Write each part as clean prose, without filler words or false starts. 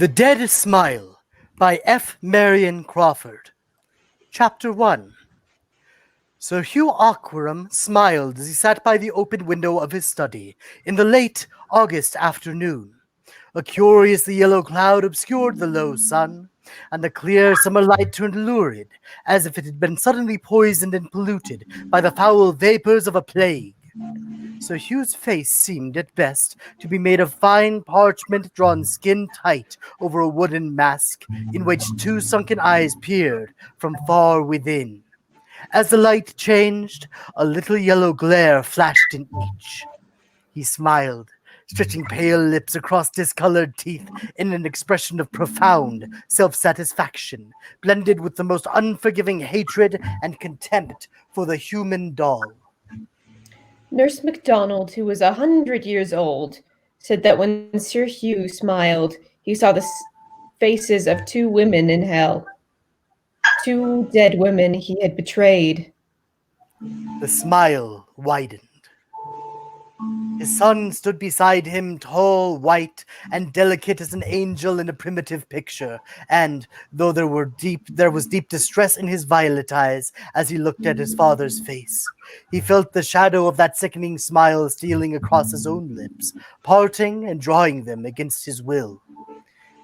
The Dead Smile by F. Marion Crawford. Chapter 1. Sir Hugh Auckram smiled as he sat by the open window of his study in the late August afternoon. A curiously yellow cloud obscured the low sun, and the clear summer light turned lurid, as if it had been suddenly poisoned and polluted by the foul vapors of a plague. Sir Hugh's face seemed, at best, to be made of fine parchment drawn skin-tight over a wooden mask, in which two sunken eyes peered from far within. As the light changed, a little yellow glare flashed in each. He smiled, stretching pale lips across discolored teeth in an expression of profound self-satisfaction, blended with the most unforgiving hatred and contempt for the human doll. Nurse MacDonald, who was 100 years old, said that when Sir Hugh smiled, he saw the faces of two women in hell. Two dead women he had betrayed. The smile widened. His son stood beside him, tall, white, and delicate as an angel in a primitive picture, and though there was deep distress in his violet eyes as he looked at his father's face, he felt the shadow of that sickening smile stealing across his own lips, parting and drawing them against his will.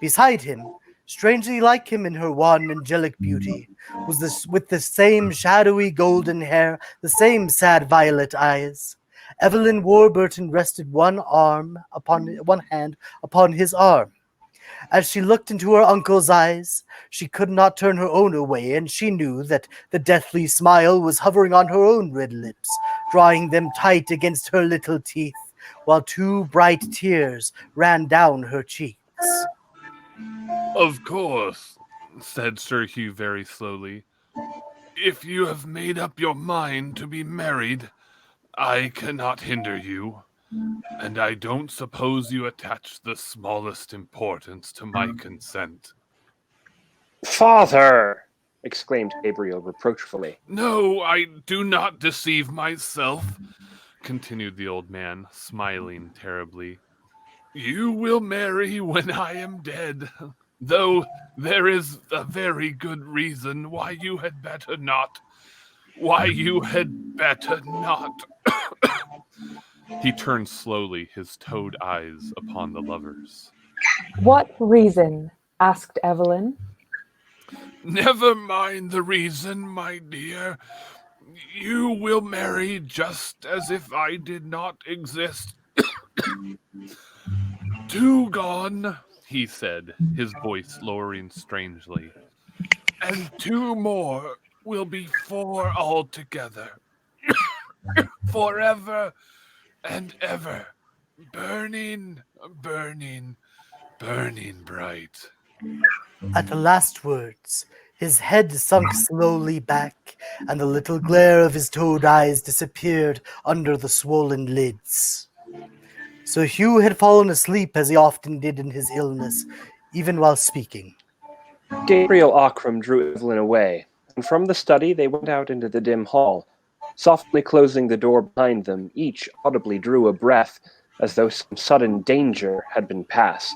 Beside him, strangely like him in her wan angelic beauty, with the same shadowy golden hair, the same sad violet eyes, Evelyn Warburton rested one hand upon his arm. As she looked into her uncle's eyes, she could not turn her own away, and she knew that the deathly smile was hovering on her own red lips, drawing them tight against her little teeth, while two bright tears ran down her cheeks. "Of course," said Sir Hugh very slowly. "If you have made up your mind to be married, I cannot hinder you, and I don't suppose you attach the smallest importance to my consent." "Father!" exclaimed Gabriel reproachfully. "No, I do not deceive myself," continued the old man, smiling terribly. "You will marry when I am dead, though there is a very good reason why you had better not. He turned slowly, his toad eyes upon the lovers. "What reason?" asked Evelyn. "Never mind the reason, my dear. You will marry just as if I did not exist." "Two gone," he said, his voice lowering strangely, "and two more will be four altogether. Forever and ever, burning, burning, burning bright." At the last words, his head sunk slowly back, and the little glare of his toad eyes disappeared under the swollen lids. Sir Hugh had fallen asleep as he often did in his illness, even while speaking. Gabriel Auckram drew Evelyn away, and from the study they went out into the dim hall. Softly closing the door behind them, each audibly drew a breath, as though some sudden danger had been passed.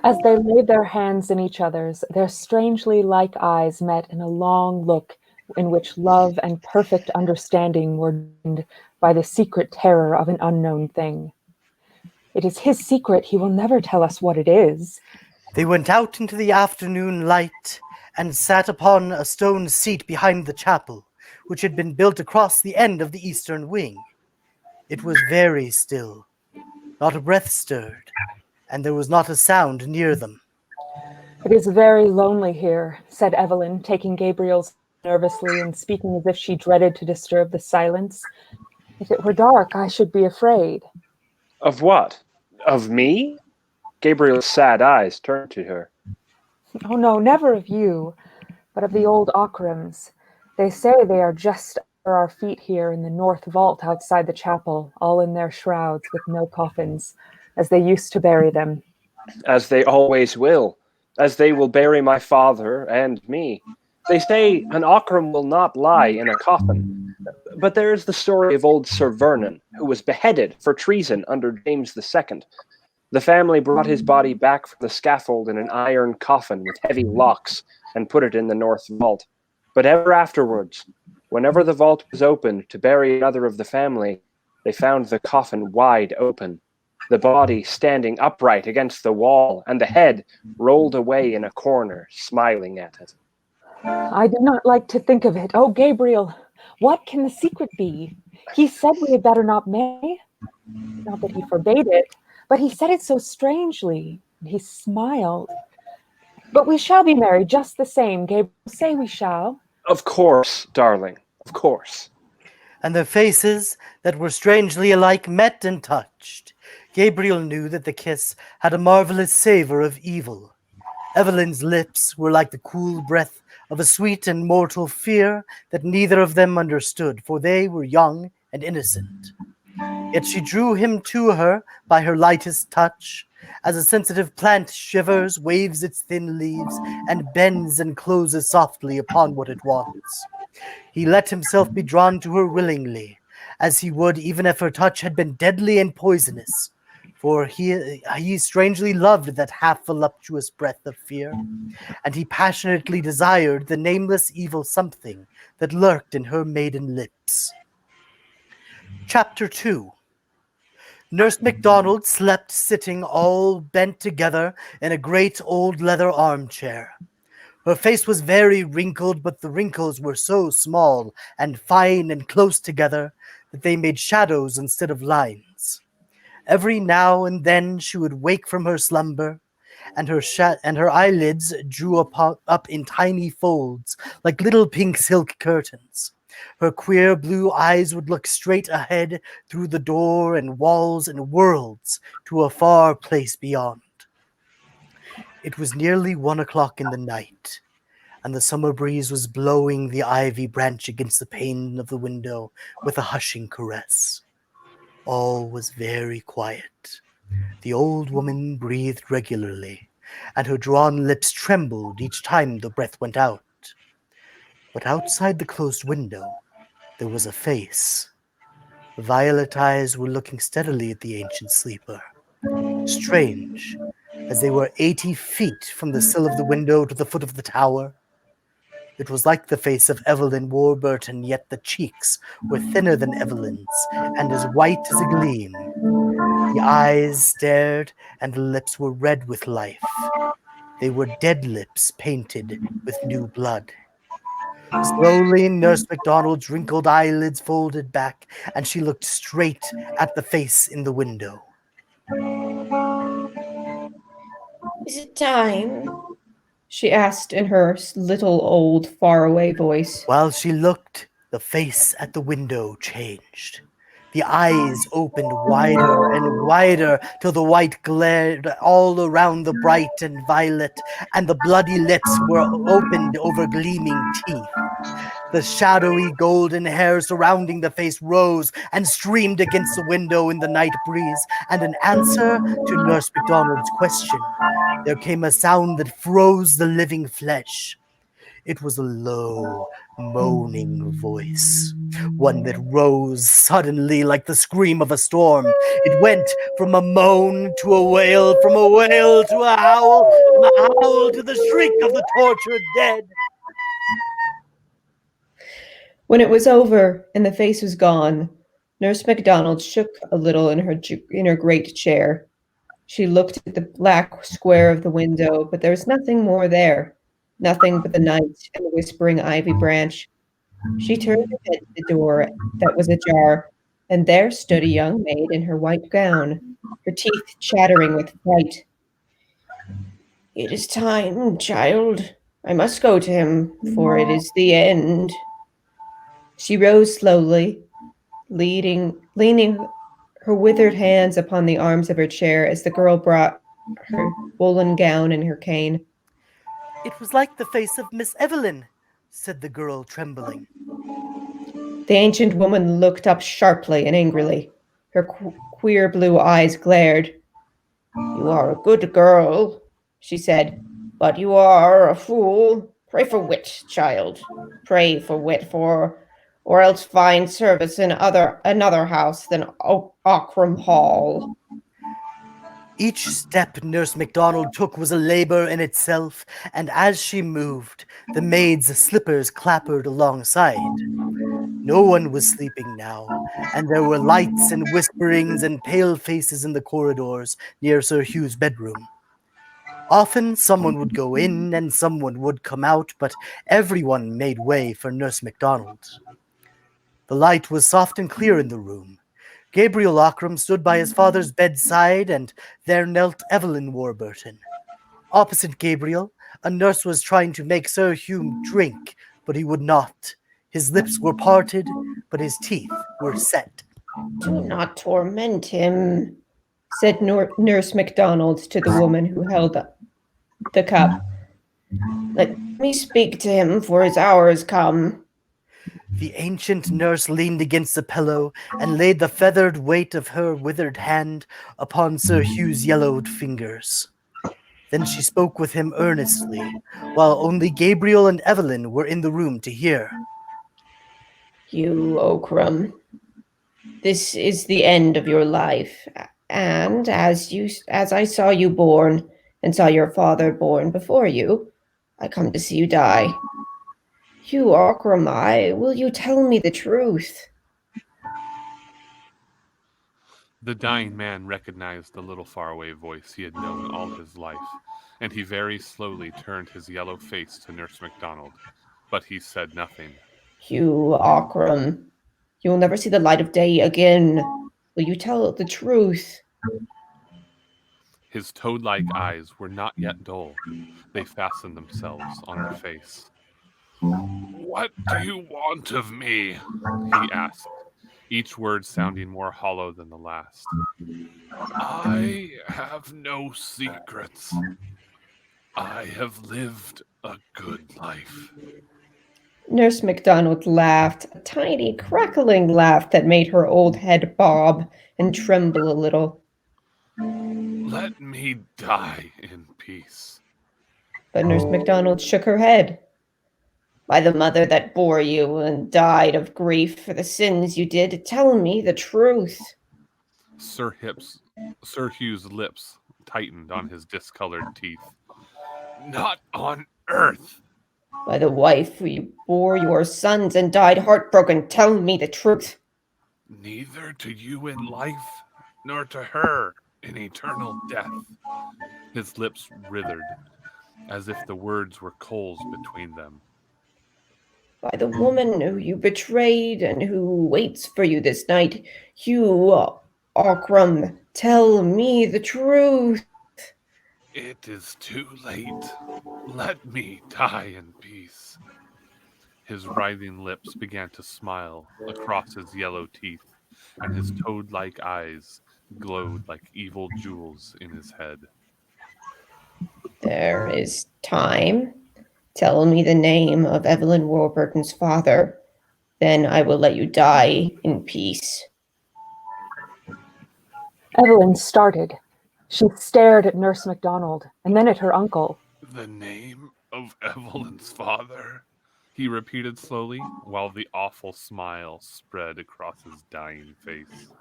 As they laid their hands in each other's, their strangely like eyes met in a long look in which love and perfect understanding were dimmed by the secret terror of an unknown thing. "It is his secret. He will never tell us what it is." They went out into the afternoon light and sat upon a stone seat behind the chapel, which had been built across the end of the eastern wing. It was very still. Not a breath stirred, and there was not a sound near them. "It is very lonely here," said Evelyn, taking Gabriel's nervously and speaking as if she dreaded to disturb the silence. "If it were dark, I should be afraid." "Of what? Of me?" Gabriel's sad eyes turned to her. "Oh no, never of you, but of the old Auckrams. They say they are just under our feet here in the north vault outside the chapel, all in their shrouds with no coffins, as they used to bury them." "As they always will, as they will bury my father and me. They say an Auckram will not lie in a coffin. But there is the story of old Sir Vernon, who was beheaded for treason under James II. The family brought his body back from the scaffold in an iron coffin with heavy locks and put it in the north vault. But ever afterwards, whenever the vault was opened to bury another of the family, they found the coffin wide open, the body standing upright against the wall, and the head rolled away in a corner, smiling at it. I do not like to think of it. Oh, Gabriel, what can the secret be? He said we had better not marry. Not that he forbade it, but he said it so strangely. He smiled. But we shall be married just the same, Gabriel. Say we shall. Of course, darling, of course. And their faces that were strangely alike met and touched. Gabriel knew that the kiss had a marvelous savor of evil. Evelyn's lips were like the cool breath of a sweet and mortal fear that neither of them understood, for they were young and innocent. Yet she drew him to her by her lightest touch, as a sensitive plant shivers, waves its thin leaves, and bends and closes softly upon what it wants. He let himself be drawn to her willingly, as he would even if her touch had been deadly and poisonous, for he strangely loved that half-voluptuous breath of fear, and he passionately desired the nameless evil something that lurked in her maiden lips. Chapter 2. Nurse MacDonald slept sitting all bent together in a great old leather armchair. Her face was very wrinkled, but the wrinkles were so small and fine and close together that they made shadows instead of lines. Every now and then she would wake from her slumber, and her eyelids drew up in tiny folds like little pink silk curtains. Her queer blue eyes would look straight ahead through the door and walls and worlds to a far place beyond. It was nearly 1 o'clock in the night, and the summer breeze was blowing the ivy branch against the pane of the window with a hushing caress. All was very quiet. The old woman breathed regularly, and her drawn lips trembled each time the breath went out. But outside the closed window, there was a face. Violet eyes were looking steadily at the ancient sleeper. Strange, as they were 80 feet from the sill of the window to the foot of the tower. It was like the face of Evelyn Warburton, yet the cheeks were thinner than Evelyn's, and as white as a gleam. The eyes stared, and the lips were red with life. They were dead lips painted with new blood. Slowly, Nurse MacDonald's wrinkled eyelids folded back, and she looked straight at the face in the window. Is it time? She asked in her little old faraway voice. While she looked, the face at the window changed. The eyes opened wider and wider till the white glared all around the bright and violet, and the bloody lips were opened over gleaming teeth. The shadowy golden hair surrounding the face rose and streamed against the window in the night breeze, and in answer to Nurse MacDonald's question, there came a sound that froze the living flesh. It was a low, moaning voice, one that rose suddenly like the scream of a storm. It went from a moan to a wail, from a wail to a howl, from a howl to the shriek of the tortured dead. When it was over and the face was gone, Nurse MacDonald shook a little in her great chair. She looked at the black square of the window, but there was nothing more there. Nothing but the night and the whispering ivy branch. She turned her head to the door that was ajar, and there stood a young maid in her white gown, her teeth chattering with fright. "It is time, child. I must go to him, for it is the end." She rose slowly, leaning her withered hands upon the arms of her chair as the girl brought her woolen gown and her cane. "It was like the face of Miss Evelyn," said the girl, trembling. The ancient woman looked up sharply and angrily. Her queer blue eyes glared. "You are a good girl," she said, "but you are a fool. Pray for wit, child. Pray for wit, or else find service in another house than Ockram Hall." Each step Nurse MacDonald took was a labor in itself, and as she moved, the maid's slippers clappered alongside. No one was sleeping now, and there were lights and whisperings and pale faces in the corridors near Sir Hugh's bedroom. Often someone would go in and someone would come out, but everyone made way for Nurse MacDonald. The light was soft and clear in the room. Gabriel Ockram stood by his father's bedside, and there knelt Evelyn Warburton. Opposite Gabriel, a nurse was trying to make Sir Hugh drink, but he would not. His lips were parted, but his teeth were set. Do not torment him, said Nurse MacDonald to the woman who held up the cup. Let me speak to him, for his hour is come. The ancient nurse leaned against the pillow and laid the feathered weight of her withered hand upon Sir Hugh's yellowed fingers. Then she spoke with him earnestly, while only Gabriel and Evelyn were in the room to hear. Hugh Ockram, this is the end of your life, and as I saw you born and saw your father born before you, I come to see you die. Hugh Ockram, will you tell me the truth? The dying man recognized the little faraway voice he had known all his life, and he very slowly turned his yellow face to Nurse MacDonald, but he said nothing. Hugh Ockram, you will never see the light of day again. Will you tell the truth? His toad-like eyes were not yet dull. They fastened themselves on her face. "What do you want of me?" he asked, each word sounding more hollow than the last. "I have no secrets. I have lived a good life." Nurse MacDonald laughed, a tiny, crackling laugh that made her old head bob and tremble a little. "Let me die in peace." But Nurse MacDonald shook her head. By the mother that bore you and died of grief for the sins you did, tell me the truth. Sir Hugh's lips tightened on his discolored teeth. "Not on earth." By the wife who bore your sons and died heartbroken, tell me the truth. "Neither to you in life, nor to her in eternal death." His lips writhed, as if the words were coals between them. By the woman who you betrayed and who waits for you this night, Hugh Ockram, tell me the truth. "It is too late. Let me die in peace." His writhing lips began to smile across his yellow teeth, and his toad-like eyes glowed like evil jewels in his head. There is time. Tell me the name of Evelyn Warburton's father. Then I will let you die in peace. Evelyn started. She stared at Nurse MacDonald and then at her uncle. "The name of Evelyn's father?" he repeated slowly, while the awful smile spread across his dying face.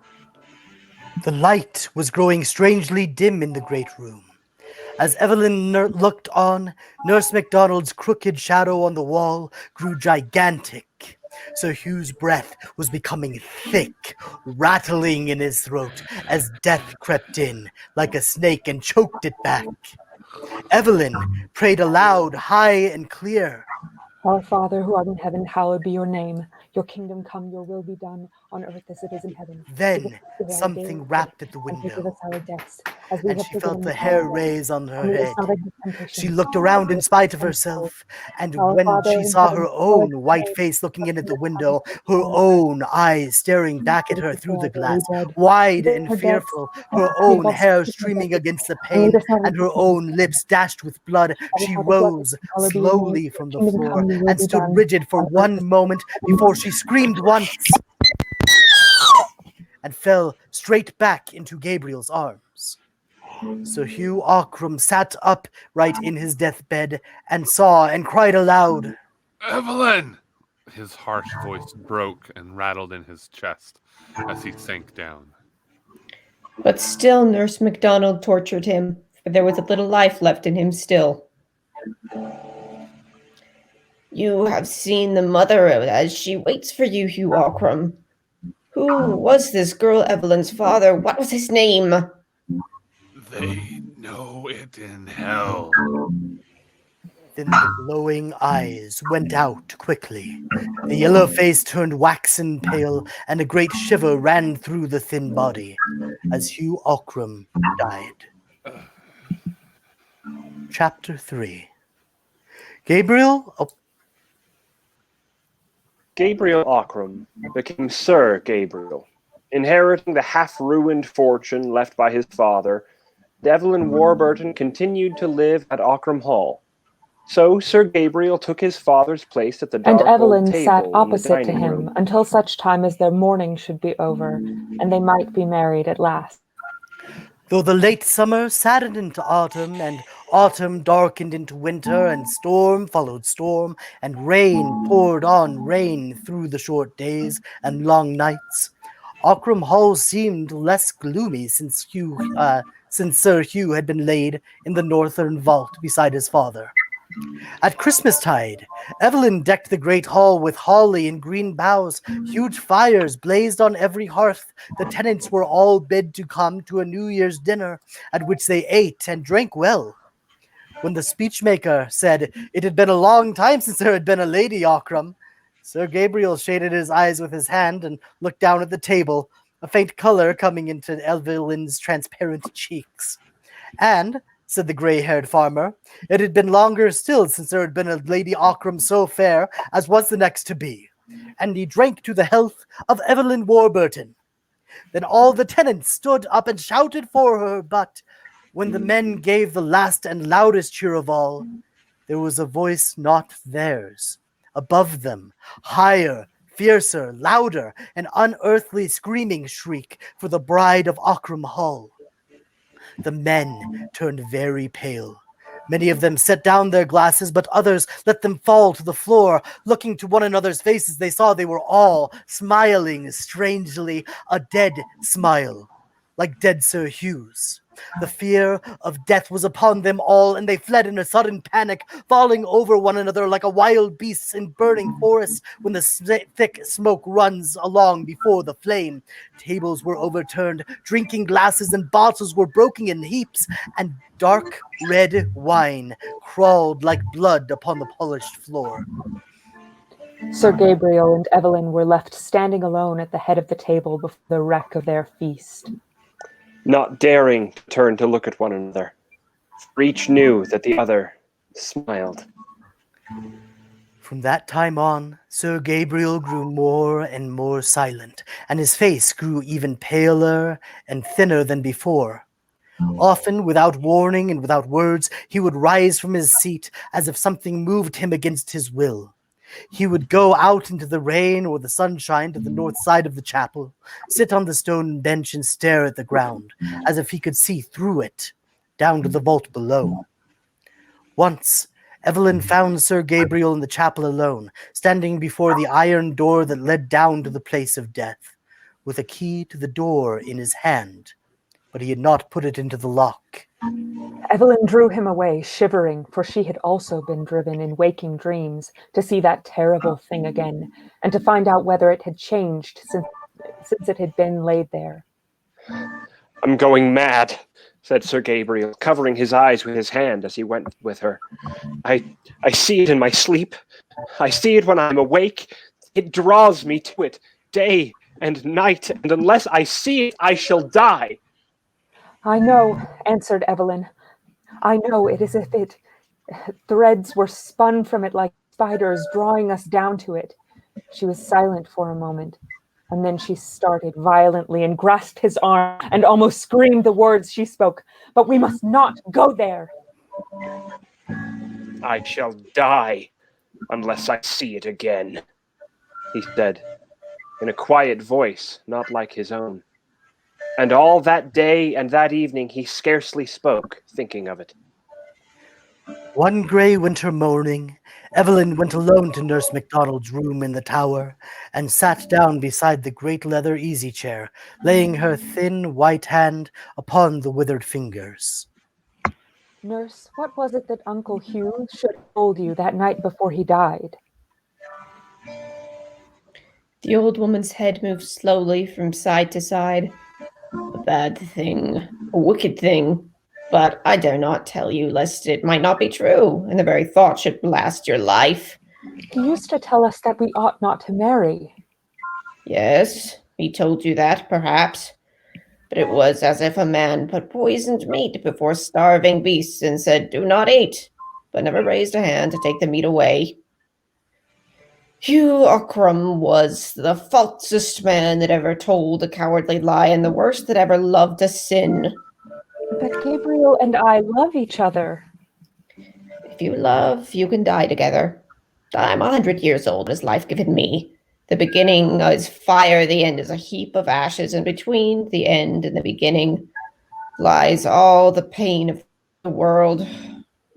The light was growing strangely dim in the great room. As Evelyn looked on, Nurse MacDonald's crooked shadow on the wall grew gigantic. Sir Hugh's breath was becoming thick, rattling in his throat as death crept in like a snake and choked it back. Evelyn prayed aloud, high and clear. Our Father, who art in heaven, hallowed be your name. Your kingdom come, your will be done, on earth as it is in heaven. Then something rapped at the window, and she felt the hair raise on her head. She looked around in spite of herself, and when she saw her own white face looking in at the window, her own eyes staring back at her through the glass, wide and fearful, her own hair streaming against the pane, and her own lips dashed with blood, she rose slowly from the floor and stood rigid for one moment before she screamed once and fell straight back into Gabriel's arms. Sir Hugh Ockram sat upright in his deathbed and saw and cried aloud, "Evelyn!" His harsh voice broke and rattled in his chest as he sank down. But still Nurse MacDonald tortured him, for there was a little life left in him still. You have seen the mother as she waits for you, Hugh Ockram. Who was this girl Evelyn's father? What was his name? They know it in hell. Then the glowing eyes went out quickly. The yellow face turned waxen pale, and a great shiver ran through the thin body as Hugh Ockram died. Chapter 3. Gabriel Gabriel Ockram became Sir Gabriel, inheriting the half-ruined fortune left by his father. Evelyn Warburton continued to live at Ockram Hall. So Sir Gabriel took his father's place at the And dark Evelyn old table sat in the opposite to dining him room. until such time as their mourning should be over, and they might be married at last. Though the late summer saddened into autumn, and autumn darkened into winter, and storm followed storm, and rain poured on rain through the short days and long nights, Ockram Hall seemed less gloomy since Sir Hugh had been laid in the northern vault beside his father. At Christmastide, Evelyn decked the great hall with holly and green boughs. Huge fires blazed on every hearth. The tenants were all bid to come to a New Year's dinner, at which they ate and drank well. When the speechmaker said it had been a long time since there had been a Lady Ockram, Sir Gabriel shaded his eyes with his hand and looked down at the table, a faint color coming into Evelyn's transparent cheeks. And, said the grey-haired farmer, it had been longer still since there had been a Lady Ockram so fair as was the next to be. And he drank to the health of Evelyn Warburton. Then all the tenants stood up and shouted for her, but when the men gave the last and loudest cheer of all, there was a voice not theirs. Above them, higher, fiercer, louder, an unearthly screaming shriek for the bride of Ockram Hall. The men turned very pale. Many of them set down their glasses, but others let them fall to the floor. Looking to one another's faces, they saw they were all smiling strangely, a dead smile, like dead Sir Hugh's. The fear of death was upon them all, and they fled in a sudden panic, falling over one another like a wild beast in burning forests when the thick smoke runs along before the flame. Tables were overturned, drinking glasses and bottles were broken in heaps, and dark red wine crawled like blood upon the polished floor. Sir Gabriel and Evelyn were left standing alone at the head of the table before the wreck of their feast. Not daring to turn to look at one another, for each knew that the other smiled. From that time on, Sir Gabriel grew more and more silent, and his face grew even paler and thinner than before. Often, without warning and without words, he would rise from his seat as if something moved him against his will. He would go out into the rain or the sunshine to the north side of the chapel, sit on the stone bench and stare at the ground, as if he could see through it, down to the vault below. Once, Evelyn found Sir Gabriel in the chapel alone, standing before the iron door that led down to the place of death, with a key to the door in his hand, but he had not put it into the lock. Evelyn drew him away, shivering, for she had also been driven in waking dreams to see that terrible thing again, and to find out whether it had changed since it had been laid there. I'm going mad, said Sir Gabriel, covering his eyes with his hand as he went with her. I see it in my sleep. I see it when I'm awake. It draws me to it, day and night, and unless I see it, I shall die. I know, answered Evelyn. I know it is as if threads were spun from it like spiders drawing us down to it. She was silent for a moment, and then she started violently and grasped his arm and almost screamed the words she spoke. But we must not go there. I shall die unless I see it again, he said, in a quiet voice not like his own. And all that day and that evening he scarcely spoke, thinking of it. One gray winter morning, Evelyn went alone to Nurse MacDonald's room in the tower and sat down beside the great leather easy chair, laying her thin white hand upon the withered fingers. Nurse, what was it that Uncle Hugh should have told you that night before he died? The old woman's head moved slowly from side to side. A bad thing, a wicked thing. But I dare not tell you, lest it might not be true, and the very thought should blast your life. He used to tell us that we ought not to marry. Yes, he told you that, perhaps. But it was as if a man put poisoned meat before starving beasts and said, "Do not eat," but never raised a hand to take the meat away. Hugh Ockram was the falsest man that ever told a cowardly lie and the worst that ever loved a sin. But Gabriel and I love each other. If you love, you can die together. I'm 100 years old, as life given me. The beginning is fire, the end is a heap of ashes, and between the end and the beginning lies all the pain of the world.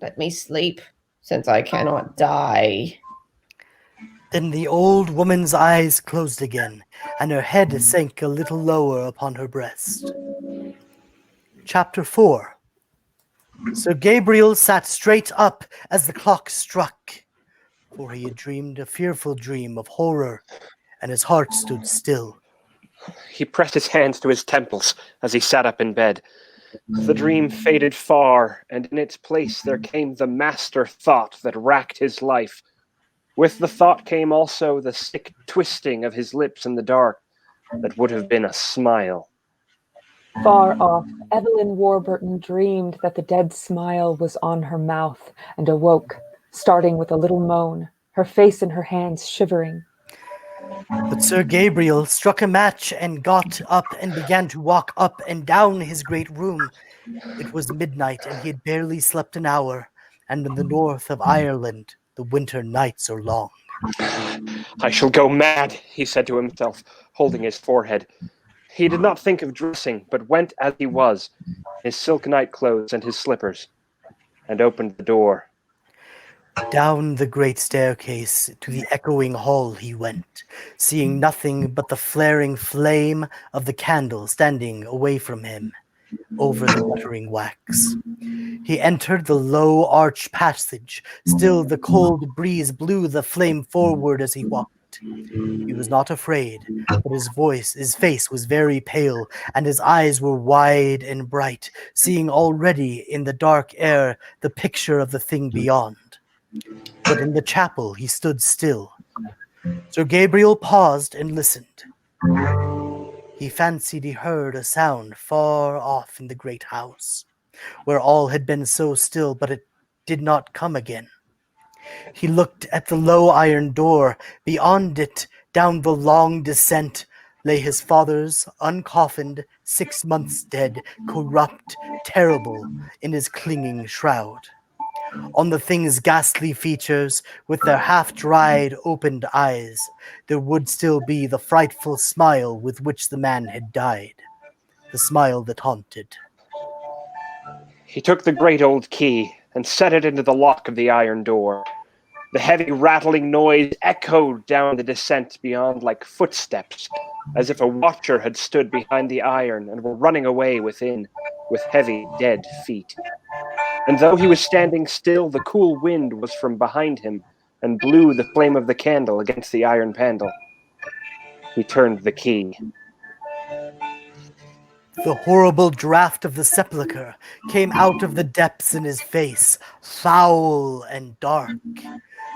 Let me sleep, since I cannot die. Then the old woman's eyes closed again, and her head sank a little lower upon her breast. Chapter 4. Sir Gabriel sat straight up as the clock struck, for he had dreamed a fearful dream of horror, and his heart stood still. He pressed his hands to his temples as he sat up in bed. The dream faded far, and in its place there came the master thought that racked his life. With the thought came also the sick twisting of his lips in the dark that would have been a smile. Far off, Evelyn Warburton dreamed that the dead smile was on her mouth and awoke, starting with a little moan, her face in her hands shivering. But Sir Gabriel struck a match and got up and began to walk up and down his great room. It was midnight, and he had barely slept an hour, and in the north of Ireland the winter nights are long. I shall go mad, he said to himself, holding his forehead. He did not think of dressing, but went as he was, his silk nightclothes and his slippers, and opened the door. Down the great staircase to the echoing hall he went, seeing nothing but the flaring flame of the candle standing away from him over the guttering wax. He entered the low arched passage. Still the cold breeze blew the flame forward as he walked. He was not afraid, but his face was very pale, and his eyes were wide and bright, seeing already in the dark air the picture of the thing beyond. But in the chapel he stood still. Sir Gabriel paused and listened. He fancied he heard a sound far off in the great house, where all had been so still, but it did not come again. He looked at the low iron door. Beyond it, down the long descent, lay his father's uncoffined, 6 months dead, corrupt, terrible, in his clinging shroud. On the thing's ghastly features, with their half-dried, opened eyes, there would still be the frightful smile with which the man had died, the smile that haunted. He took the great old key and set it into the lock of the iron door. The heavy rattling noise echoed down the descent beyond like footsteps, as if a watcher had stood behind the iron and were running away within with heavy, dead feet. And though he was standing still, the cool wind was from behind him and blew the flame of the candle against the iron handle. He turned the key. The horrible draught of the sepulchre came out of the depths in his face, foul and dark.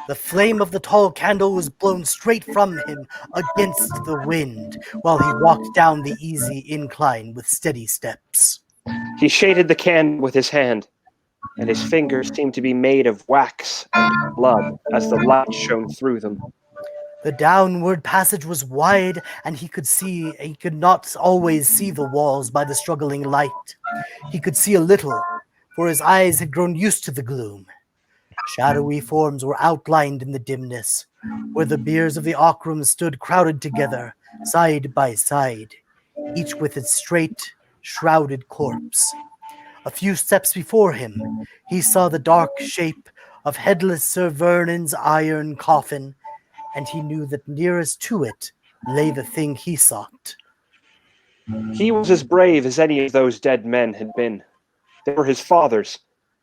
The flame of the tall candle was blown straight from him against the wind, while he walked down the easy incline with steady steps. He shaded the candle with his hand, and his fingers seemed to be made of wax and blood as the light shone through them. The downward passage was wide, and he could not always see the walls by the struggling light. He could see a little, for his eyes had grown used to the gloom. Shadowy forms were outlined in the dimness, where the biers of the Ockrams stood crowded together, side by side, each with its straight, shrouded corpse. A few steps before him, he saw the dark shape of headless Sir Vernon's iron coffin, and he knew that nearest to it lay the thing he sought. He was as brave as any of those dead men had been. They were his fathers,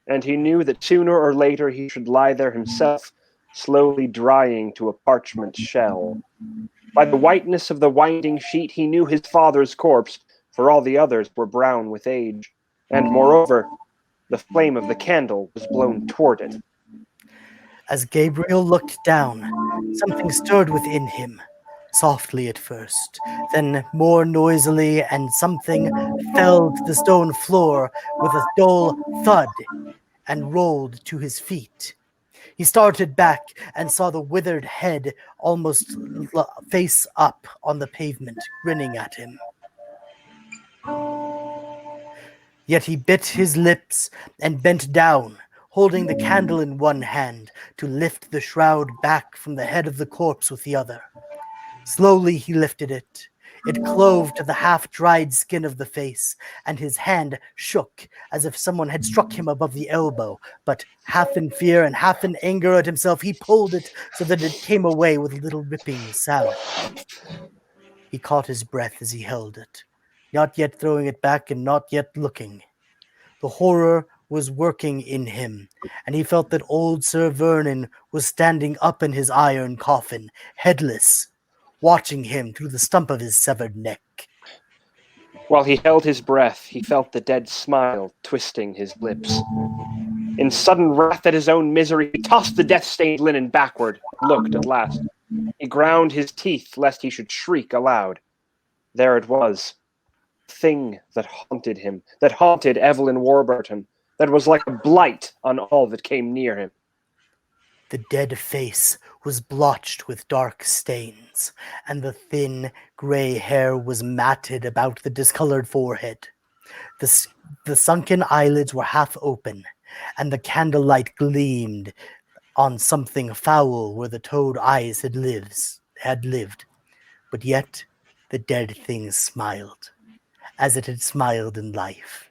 and he knew that sooner or later he should lie there himself, slowly drying to a parchment shell. By the whiteness of the winding sheet he knew his father's corpse, for all the others were brown with age, and moreover, the flame of the candle was blown toward it. As Gabriel looked down, something stirred within him, softly at first, then more noisily, and something fell to the stone floor with a dull thud and rolled to his feet. He started back and saw the withered head almost face up on the pavement, grinning at him. Yet he bit his lips and bent down, holding the candle in one hand to lift the shroud back from the head of the corpse with the other. Slowly he lifted it. It clove to the half-dried skin of the face, and his hand shook as if someone had struck him above the elbow, but half in fear and half in anger at himself, he pulled it so that it came away with a little ripping sound. He caught his breath as he held it, not yet throwing it back and not yet looking. The horror was working in him, and he felt that old Sir Vernon was standing up in his iron coffin, headless, watching him through the stump of his severed neck. While he held his breath, he felt the dead smile twisting his lips. In sudden wrath at his own misery, he tossed the death-stained linen backward, and looked at last. He ground his teeth lest he should shriek aloud. There it was, the thing that haunted him, that haunted Evelyn Warburton, that was like a blight on all that came near him. The dead face was blotched with dark stains, and the thin gray hair was matted about the discolored forehead. The sunken eyelids were half open, and the candlelight gleamed on something foul where the toad eyes had lived. But yet the dead thing smiled, as it had smiled in life.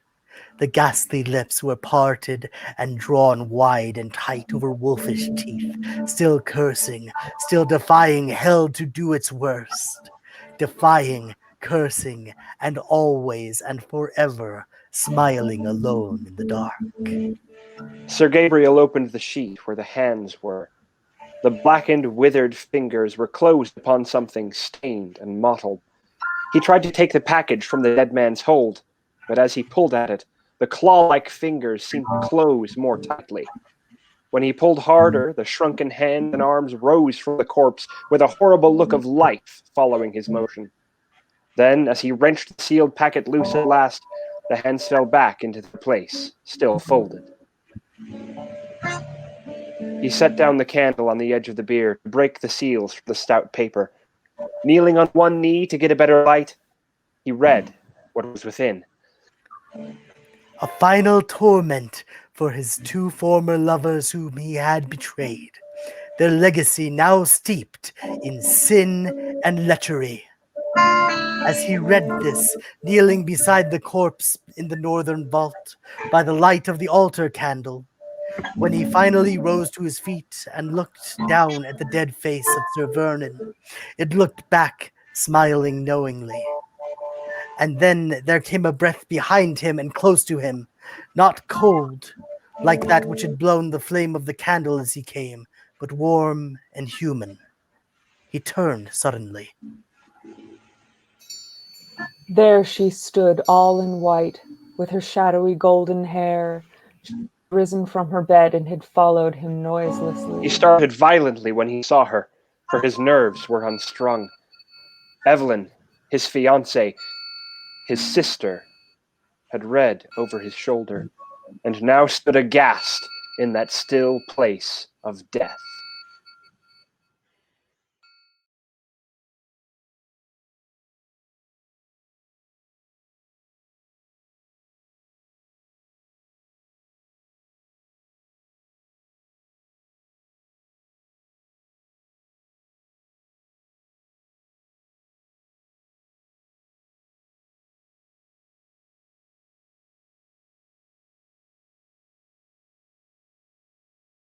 The ghastly lips were parted and drawn wide and tight over wolfish teeth, still cursing, still defying hell to do its worst. Defying, cursing, and always and forever smiling alone in the dark. Sir Gabriel opened the sheet where the hands were. The blackened, withered fingers were closed upon something stained and mottled. He tried to take the package from the dead man's hold, but as he pulled at it, the claw-like fingers seemed to close more tightly. When he pulled harder, the shrunken hands and arms rose from the corpse with a horrible look of life following his motion. Then, as he wrenched the sealed packet loose at last, the hands fell back into their place, still folded. He set down the candle on the edge of the bier to break the seals from the stout paper. Kneeling on one knee to get a better light, he read what was within. A final torment for his two former lovers whom he had betrayed, their legacy now steeped in sin and lechery. As he read this, kneeling beside the corpse in the northern vault, by the light of the altar candle, when he finally rose to his feet and looked down at the dead face of Sir Vernon, it looked back, smiling knowingly. And then there came a breath behind him and close to him, not cold, like that which had blown the flame of the candle as he came, but warm and human. He turned suddenly. There she stood, all in white, with her shadowy golden hair. She had risen from her bed and had followed him noiselessly. He started violently when he saw her, for his nerves were unstrung. Evelyn, his fiancée, his sister, had read over his shoulder, and now stood aghast in that still place of death.